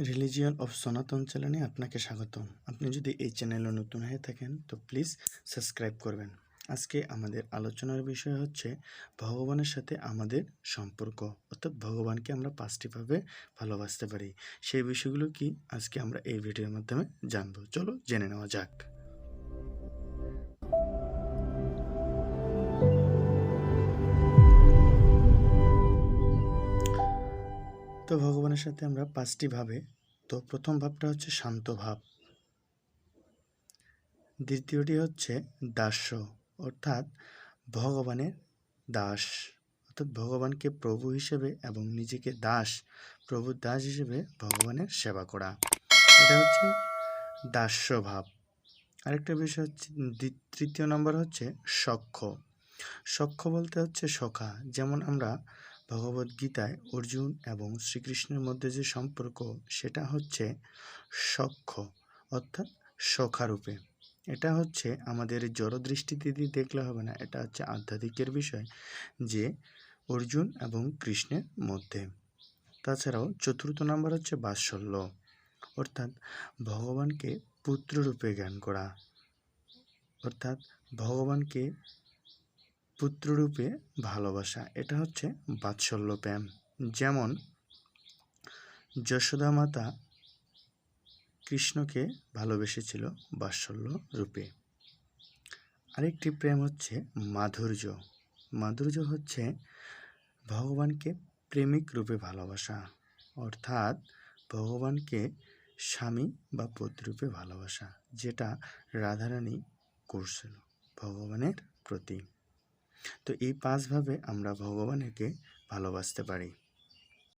Religion of সনাতন চ্যানেলে আপনাকে স্বাগতম। আপনি যদি এই চ্যানেলে নতুন হয়ে থাকেন তো প্লিজ সাবস্ক্রাইব করবেন। আজকে আমাদের আলোচনার বিষয় হচ্ছে ভগবানের সাথে আমাদের সম্পর্ক, অর্থাৎ ভগবানকে আমরা পাঁচটিভাবে ভালোবাসতে পারি। সেই বিষয়গুলো কি আজকে আমরা এই ভিডিওর মাধ্যমে জানবো। চলো জেনে নেওয়া যাক। তো ভগবানের সাথে আমরা পাঁচটি ভাবে, তো প্রথম ভাবটা হচ্ছে শান্ত ভাব, দ্বিতীয়টি হচ্ছে দাস্য, অর্থাৎ ভগবানের দাস, অর্থাৎ ভগবানকে প্রভু হিসেবে এবং নিজেকে দাস, প্রভুর দাস হিসেবে ভগবানের সেবা করা, এটা হচ্ছে দাস্য ভাব। আরেকটা বিষয় হচ্ছে তৃতীয় নম্বর হচ্ছে সখ্য। সখ্য বলতে হচ্ছে সখা, যেমন আমরা ভগবদ গীতায় অর্জুন এবং শ্রীকৃষ্ণের মধ্যে যে সম্পর্ক সেটা হচ্ছে সখ্য, অর্থাৎ সখারূপে। এটা হচ্ছে আমাদের জড় দৃষ্টিতে দিয়ে দেখলে হবে না, এটা হচ্ছে আধ্যাত্মিকের বিষয় যে অর্জুন এবং কৃষ্ণের মধ্যে। তাছাড়াও চতুর্থ নাম্বার হচ্ছে বাৎসল্য, অর্থাৎ ভগবানকে পুত্ররূপে জ্ঞান করা, অর্থাৎ ভগবানকে পুত্ররূপে ভালোবাসা, এটা হচ্ছে বাৎসল্য প্রেম। যেমন যশোদা মাতা কৃষ্ণকে ভালোবেসেছিল বাৎসল্য রূপে। আরেকটি প্রেম হচ্ছে মাধুর্য। মাধুর্য হচ্ছে ভগবানকে প্রেমিক রূপে ভালোবাসা, অর্থাৎ ভগবানকে স্বামী বা পতি রূপে ভালোবাসা, যেটা রাধারানী করছিল ভগবানের প্রতি। তো এই পাঁচভাবে আমরা ভগবানকে ভালোবাসতে পারি।